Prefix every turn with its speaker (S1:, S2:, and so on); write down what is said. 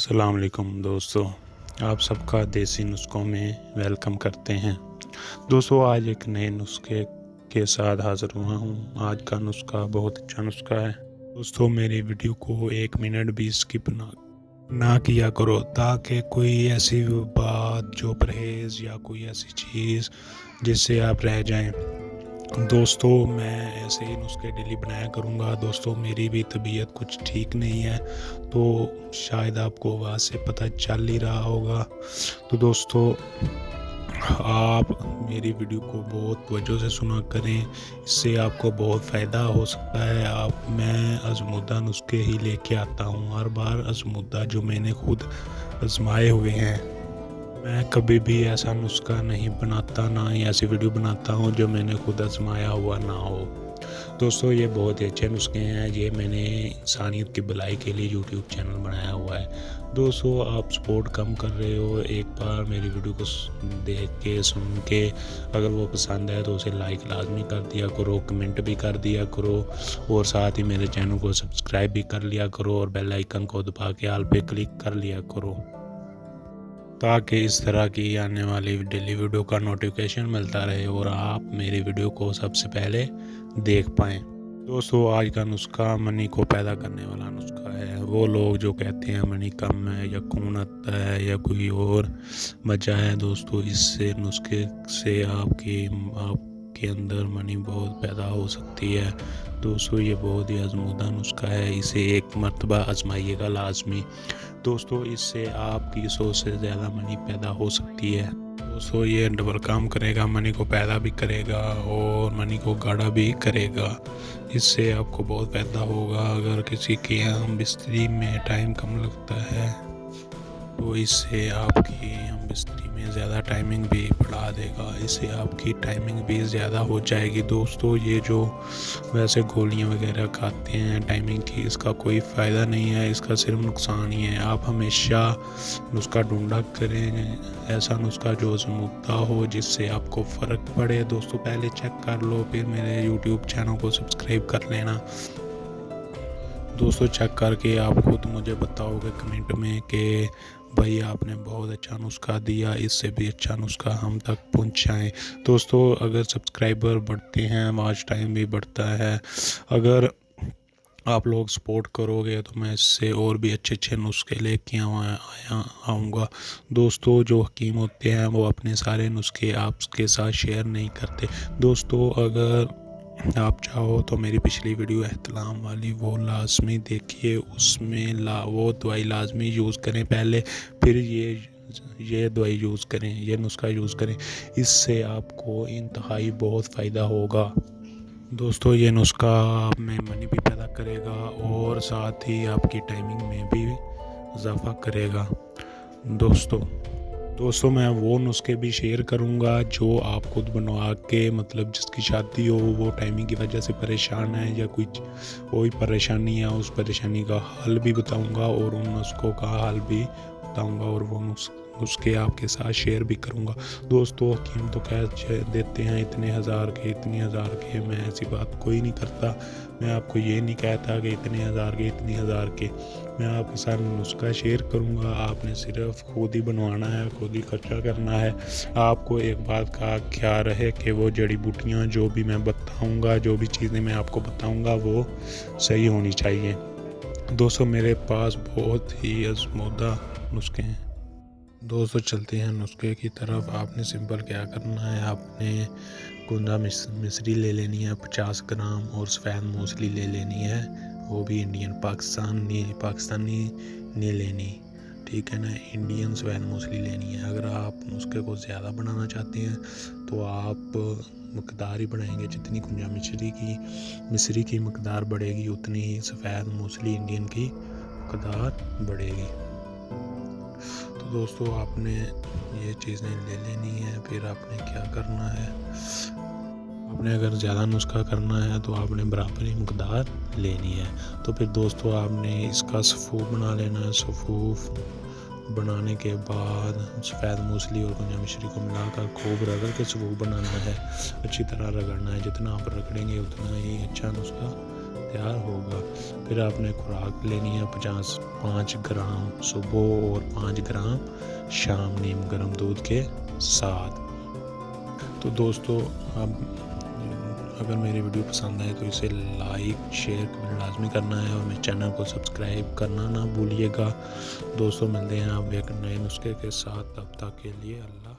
S1: अस्सलाम वालेकुम दोस्तों, आप सबका देसी नुस्ख़ों में वेलकम करते हैं। दोस्तों आज एक नए नुस्खे के साथ हाज़िर हुआ हूँ। आज का नुस्खा बहुत अच्छा नुस्खा है। दोस्तों मेरी वीडियो को 1 मिनट भी स्किप ना किया करो, ताकि कोई ऐसी बात जो परहेज़ या कोई ऐसी चीज़ जिससे आप रह जाएं। दोस्तों मैं ऐसे ही नुस्खे डेली बनाया करूँगा। दोस्तों मेरी भी तबीयत कुछ ठीक नहीं है, तो शायद आपको आवाज़ से पता चल ही रहा होगा। तो दोस्तों आप मेरी वीडियो को बहुत तवज्जो से सुना करें, इससे आपको बहुत फ़ायदा हो सकता है। मैं आज़मूदा नुस्खे ही लेके आता हूँ, हर बार आज़मूदा जो मैंने खुद आज़माए हुए हैं। मैं कभी भी ऐसा नुस्खा नहीं बनाता, ना ही ऐसी वीडियो बनाता हूँ जो मैंने खुद आजमाया हुआ ना हो। दोस्तों ये बहुत ही अच्छे नुस्खे हैं। ये मैंने इंसानियत की भलाई के लिए यूट्यूब चैनल बनाया हुआ है। दोस्तों आप सपोर्ट कम कर रहे हो, एक बार मेरी वीडियो को देख के सुन के अगर वो पसंद है तो उसे लाइक लाजमी कर दिया करो, कमेंट भी कर दिया करो और साथ ही मेरे चैनल को सब्सक्राइब भी कर लिया करो और बेल आइकन को दबा के ऑल पे क्लिक कर लिया करो, ताकि इस तरह की आने वाली डेली वीडियो का नोटिफिकेशन मिलता रहे और आप मेरी वीडियो को सबसे पहले देख पाएँ। दोस्तों आज का नुस्खा मनी को पैदा करने वाला नुस्खा है। वो लोग जो कहते हैं मनी कम है या खून आता है या कोई और वजह है, दोस्तों इससे नुस्खे से आपके अंदर मनी बहुत पैदा हो सकती है। दोस्तों ये बहुत ही आज़मूदा नुस्खा है, इसे एक मर्तबा आजमाइएगा लाजमी। दोस्तों इससे आपकी 100 से ज़्यादा मनी पैदा हो सकती है। दोस्तों ये डबल काम करेगा, मनी को पैदा भी करेगा और मनी को गाढ़ा भी करेगा। इससे आपको बहुत फ़ायदा होगा। अगर किसी के यहाँ बिस्तरी में टाइम कम लगता है तो इससे आपकी हम बिस्तरी में ज़्यादा टाइमिंग भी बढ़ा देगा, इससे आपकी टाइमिंग भी ज़्यादा हो जाएगी। दोस्तों ये जो वैसे गोलियां वगैरह खाते हैं टाइमिंग की, इसका कोई फ़ायदा नहीं है, इसका सिर्फ नुकसान ही है। आप हमेशा नुस्खा ढूंढा करें, ऐसा नुस्खा जो आज़मूदा हो जिससे आपको फ़र्क पड़े। दोस्तों पहले चेक कर लो, फिर मेरे यूट्यूब चैनल को सब्सक्राइब कर लेना। दोस्तों चेक करके आप खुद मुझे बताओगे कमेंट में कि भाई आपने बहुत अच्छा नुस्खा दिया, इससे भी अच्छा नुस्खा हम तक पहुंचाएं। दोस्तों अगर सब्सक्राइबर बढ़ते हैं वॉच टाइम भी बढ़ता है। अगर आप लोग सपोर्ट करोगे तो मैं इससे और भी अच्छे अच्छे नुस्खे लेके आऊँगा। दोस्तों जो हकीम होते हैं वो अपने सारे नुस्खे आपके साथ शेयर नहीं करते। दोस्तों अगर आप चाहो तो मेरी पिछली वीडियो एहतलाम वाली वो लाजमी देखिए, उसमें वो दवाई लाजमी यूज़ करें पहले, फिर ये दवाई यूज़ करें, ये नुस्खा यूज़ करें, इससे आपको इंतहाई बहुत फ़ायदा होगा। दोस्तों ये नुस्खा आप में मनी भी पैदा करेगा और साथ ही आपकी टाइमिंग में भी इजाफा करेगा। दोस्तों मैं वो नुस्खे भी शेयर करूंगा जो आप खुद बनवा के, मतलब जिसकी शादी हो वो टाइमिंग की वजह से परेशान है या कोई परेशानी है, उस परेशानी का हल भी बताऊंगा और उन नुस्खों का हल भी बताऊंगा और वो नुस्खे आपके साथ शेयर भी करूंगा। दोस्तों हकीम तो कह देते हैं इतने हज़ार के, मैं ऐसी बात कोई नहीं करता। मैं आपको ये नहीं कहता कि इतने हज़ार के, मैं आपके साथ नुस्खा शेयर करूंगा। आपने सिर्फ खुद ही बनवाना है, खुद ही खर्चा करना है। आपको एक बात का ख्याल रहे कि वो जड़ी बूटियाँ जो भी मैं बताऊंगा, जो भी चीज़ें मैं आपको बताऊंगा वो सही होनी चाहिए। दोस्तों मेरे पास बहुत ही आज़मूदा नुस्खे हैं। दोस्तों चलते हैं नुस्खे की तरफ। आपने सिंपल क्या करना है, आपने कुंदा मिश्री ले लेनी है 50 ग्राम और सफ़ेद मूसली ले लेनी है, वो भी इंडियन, पाकिस्तानी नहीं लेनी, ठीक है ना। इंडियन सफ़ेद मूसली लेनी है। अगर आप नुस्खे को ज़्यादा बनाना चाहते हैं तो आप मकदार ही बढ़ाएंगे, जितनी कुंजा मिश्री की मकदार बढ़ेगी उतनी ही सफ़ेद मूसली इंडियन की मकदार बढ़ेगी। तो दोस्तों आपने ये चीज़ें ले लेनी है। फिर आपने क्या करना है, आपने अगर ज़्यादा नुस्खा करना है तो आपने बराबर ही मकदार लेनी है। तो फिर दोस्तों आपने इसका सफ़ूफ बना लेना है। सफ़ूफ बनाने के बाद सफ़ेद मूसली और कुंजा मिश्री को मिलाकर खूब रगड़ के सफ़ूफ बनाना है, अच्छी तरह रगड़ना है। जितना आप रगड़ेंगे उतना ही अच्छा नुस्खा तैयार होगा। फिर आपने खुराक लेनी है 5 ग्राम सुबह और 5 ग्राम शाम नीम गर्म दूध के साथ। तो दोस्तों, अब अगर मेरी वीडियो पसंद आए तो इसे लाइक शेयर कमेंट लाजमी करना है और मेरे चैनल को सब्सक्राइब करना ना भूलिएगा। दोस्तों, मिलते हैं आप एक नए नुस्खे के साथ, तब तक के लिए अल्लाह।